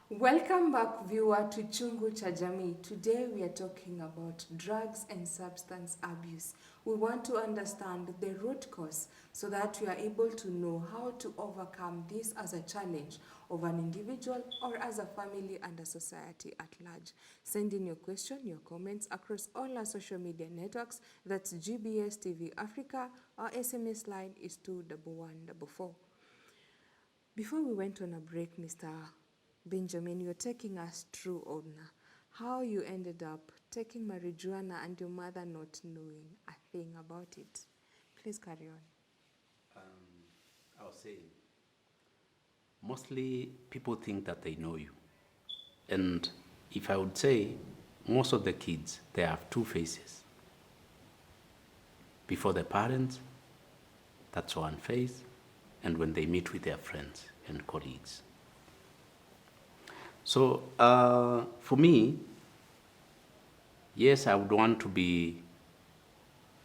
Welcome back, viewer, to Chungu cha Jamii. Today we are talking about drugs and substance abuse. We want to understand the root cause so that we are able to know how to overcome this as a challenge of an individual or as a family and a society at large. Send in your question, your comments across all our social media networks. That's GBS TV Africa. Our SMS line is 21144. Before we went on a break, Mr. Benjamin, you're taking us through on how you ended up taking marijuana and your mother not knowing a thing about it. Please carry on. I was saying, mostly people think that they know you. And if I would say, most of the kids, they have two faces. Before the parents, that's one face, and when they meet with their friends and colleagues. So for me, yes, I would want to be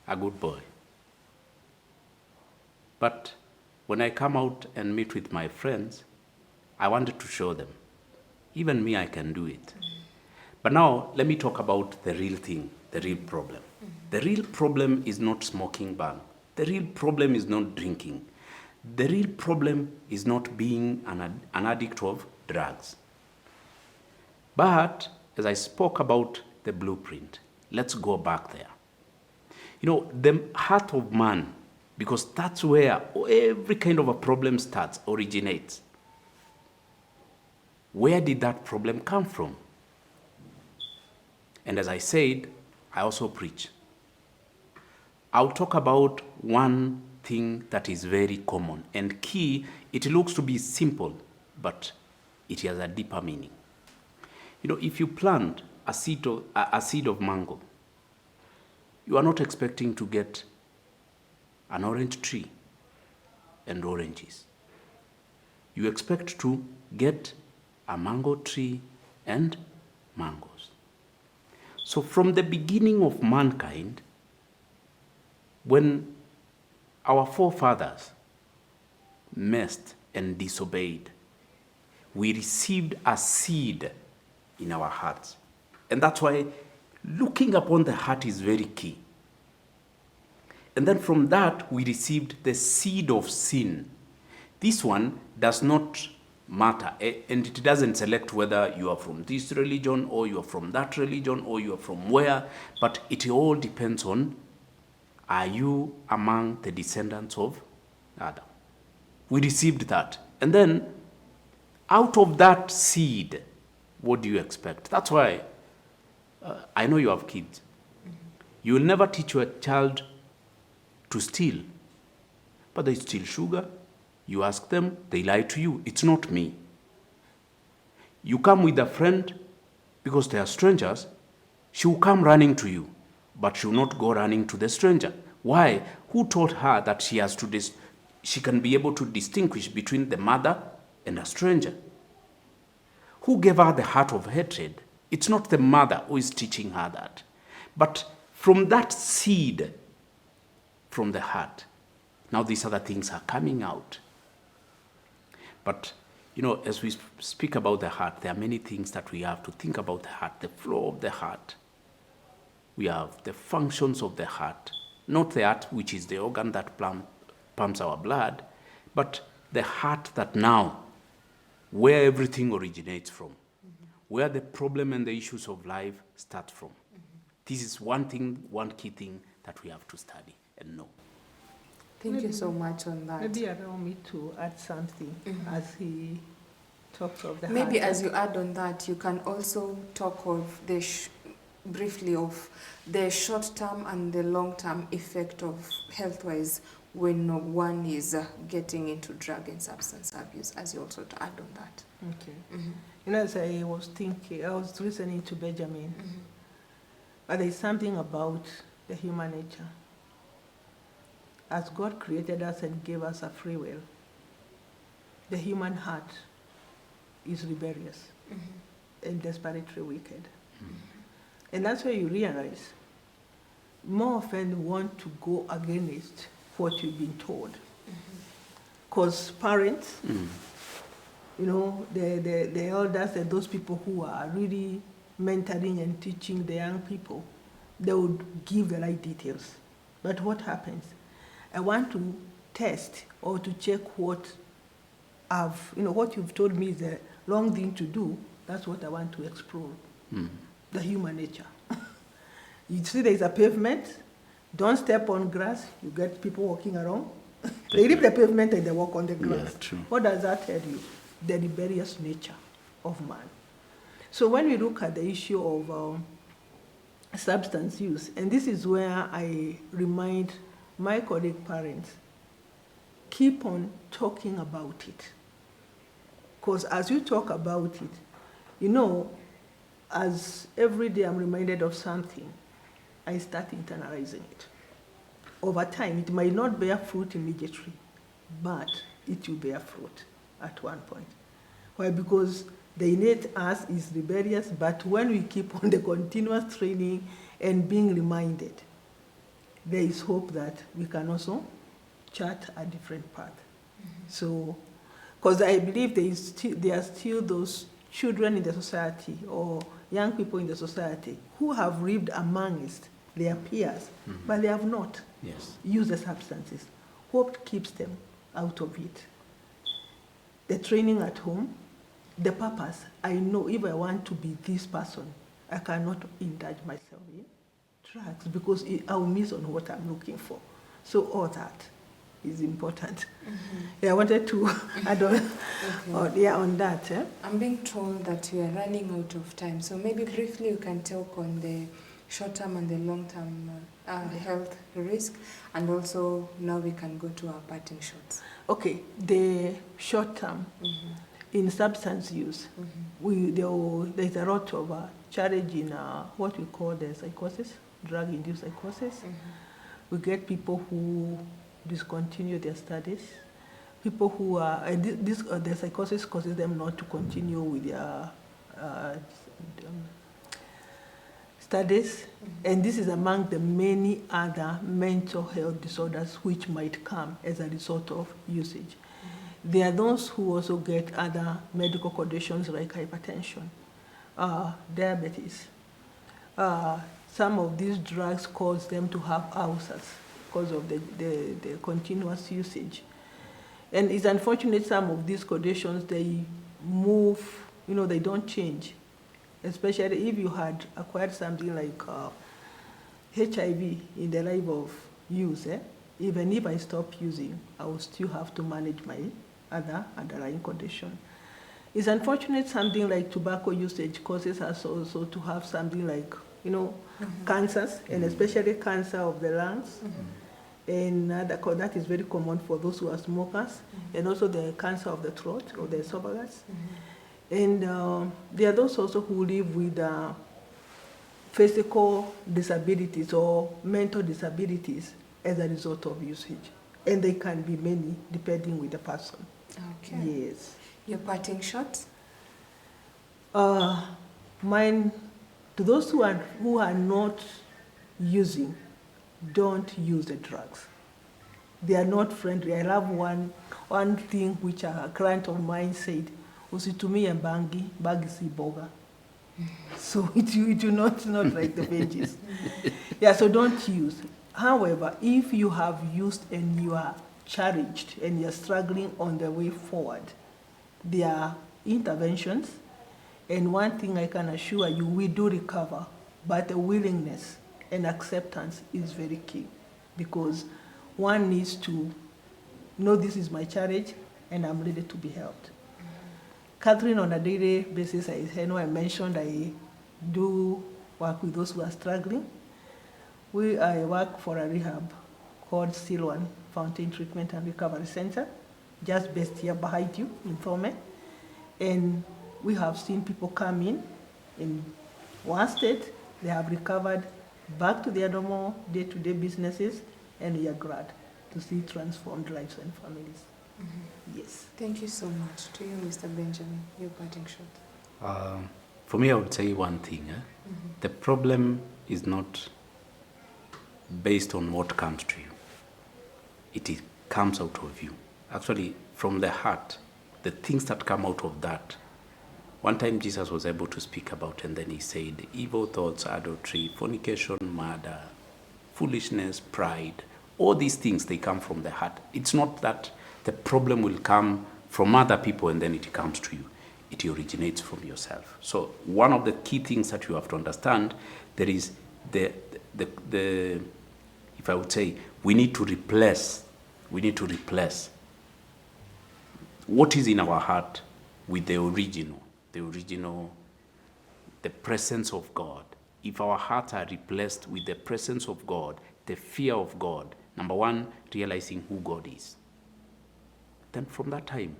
a good boy. But when I come out and meet with my friends, I wanted to show them, even me, I can do it. But now, let me talk about the real thing, the real problem. The real problem is not smoking bang. The real problem is not drinking. The real problem is not being an addict of drugs. But as I spoke about the blueprint, let's go back there. You know, the heart of man, because that's where every kind of a problem starts, originates. Where did that problem come from? And as I said, I also preach. I'll talk about one thing that is very common and key. It looks to be simple, but it has a deeper meaning. You know, if you plant a seed of mango, you are not expecting to get an orange tree and oranges. You expect to get a mango tree and mangoes. So from the beginning of mankind, when our forefathers messed and disobeyed, we received a seed in our hearts. And that's why looking upon the heart is very key. And then from that, we received the seed of sin. This one does not matter, and it doesn't select whether you are from this religion or you are from that religion or you are from where, but it all depends on, are you among the descendants of Adam? We received that. And then out of that seed, what do you expect? That's why I know you have kids. You will never teach your child to steal, but they steal sugar. You ask them, they lie to you. It's not me. You come with a friend, because they are strangers, she will come running to you, but she will not go running to the stranger. Why? Who taught her that she can be able to distinguish between the mother and a stranger? Who gave her the heart of hatred? It's not the mother who is teaching her that. But from that seed, from the heart, now these other things are coming out. But, you know, as we speak about the heart, there are many things that we have to think about the heart, the flow of the heart. We have the functions of the heart, not the heart which is the organ that pumps our blood, but the heart that now, where everything originates from, where the problem and the issues of life start from. This is one key thing that we have to study and know. Thank you so much on that. Maybe allow me to add something as he talks of the heart. Maybe as you add on that, you can also talk of briefly of the short-term and the long-term effect of health-wise when one is getting into drug and substance abuse, as you also add on that. Okay. You know, as I was thinking, I was listening to Benjamin, but there's something about the human nature. As God created us and gave us a free will, the human heart is rebellious and desperately wicked. And that's where you realize more often want to go against what you've been told. Because parents, you know, the elders and those people who are really mentoring and teaching the young people, they would give the right details. But what happens? I want to test or to check what what you've told me is the wrong thing to do. That's what I want to explore, the human nature. You see there's a pavement, don't step on grass, you get people walking around. They leave the pavement and they walk on the grass. Yeah, true. What does that tell you? The rebellious nature of man. So when we look at the issue of substance use, and this is where I remind my colleague parents, keep on talking about it. Because as you talk about it, you know, as every day I'm reminded of something, I start internalizing it. Over time, it might not bear fruit immediately, but it will bear fruit at one point. Why? Because the innate us is rebellious, but when we keep on the continuous training and being reminded, there is hope that we can also chart a different path. So, because I believe there are still those children in the society or young people in the society who have lived amongst their peers, but they have not used the substances. Hope keeps them out of it. The training at home, the purpose, I know if I want to be this person, I cannot indulge myself in drugs because I will miss on what I'm looking for. So all that is important. Yeah, I wanted to add on, on that. I'm being told that we are running out of time, so maybe briefly you can talk on the short-term and the long-term health risk, and also now we can go to our parting shots. Okay, the short-term in substance use, there's a lot of challenge in what we call the psychosis, drug-induced psychosis. We get people who discontinue their studies, people who are, the psychosis causes them not to continue with their studies, and this is among the many other mental health disorders which might come as a result of usage. There are those who also get other medical conditions like hypertension, diabetes. Some of these drugs cause them to have ulcers because of the continuous usage. And it's unfortunate some of these conditions, they move, they don't change. Especially if you had acquired something like HIV in the life of use, even if I stop using, I will still have to manage my other underlying condition. It's unfortunate something like tobacco usage causes us also to have something like, cancers, and especially cancer of the lungs. And that is very common for those who are smokers, and also the cancer of the throat or the esophagus. And there are those also who live with physical disabilities or mental disabilities as a result of usage. And they can be many, depending with the person. Okay. Yes. Your parting shots? Mine, to those who are not using, don't use the drugs. They are not friendly. I love one thing which a client of mine said, usitumie bangi si boga. So it will not like the veggies. Yeah, so don't use. However, if you have used and you are challenged and you're struggling on the way forward, there are interventions, and one thing I can assure you, we do recover, but the willingness and acceptance is very key, because one needs to know this is my challenge and I'm ready to be helped. Catherine, on a daily basis, I mentioned I do work with those who are struggling. I work for a rehab called Silwan Fountain Treatment and Recovery Center, just based here behind you in Thome. And we have seen people come in one state, they have recovered back to their normal day-to-day businesses, and we are glad to see transformed lives and families. Yes. Thank you so much. To you, Mr. Benjamin, your parting shot. For me, I would say one thing. The problem is not based on what comes to you. Comes out of you. Actually, from the heart, the things that come out of that. One time Jesus was able to speak about, and then he said, evil thoughts, adultery, fornication, murder, foolishness, pride, all these things, they come from the heart. It's not that the problem will come from other people and then it comes to you. It originates from yourself. So one of the key things that you have to understand, there is the if I would say, we need to replace what is in our heart with the original, the presence of God. If our hearts are replaced with the presence of God, the fear of God, number one, realizing who God is, then from that time,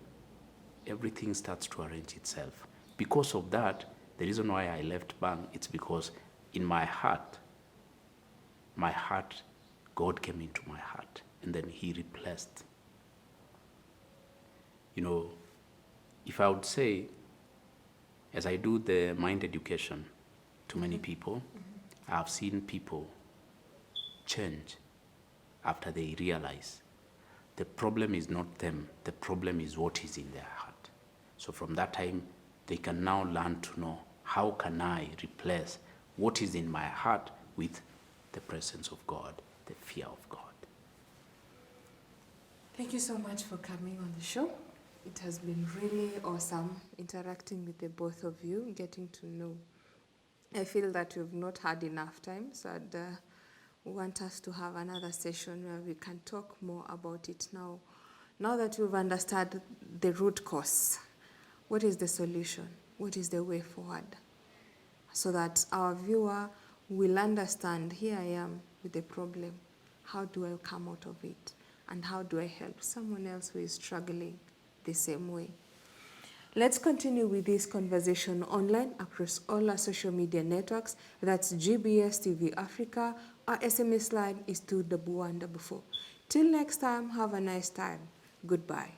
everything starts to arrange itself. Because of that, the reason why I left Bang, it's because in my heart, God came into my heart, and then he replaced. If I would say, as I do the mind education to many people, I've seen people change after they realize the problem is not them, the problem is what is in their heart. So from that time, they can now learn to know, how can I replace what is in my heart with the presence of God, the fear of God. Thank you so much for coming on the show. It has been really awesome interacting with the both of you, getting to know. I feel that we've not had enough time, so I'd want us to have another session where we can talk more about it now. Now that we've understood the root cause, what is the solution? What is the way forward? So that our viewer will understand, here I am with the problem. How do I come out of it? And how do I help someone else who is struggling the same way? Let's continue with this conversation online across all our social media networks. That's GBS TV Africa. Our SMS line is 21144. Till next time, have a nice time. Goodbye.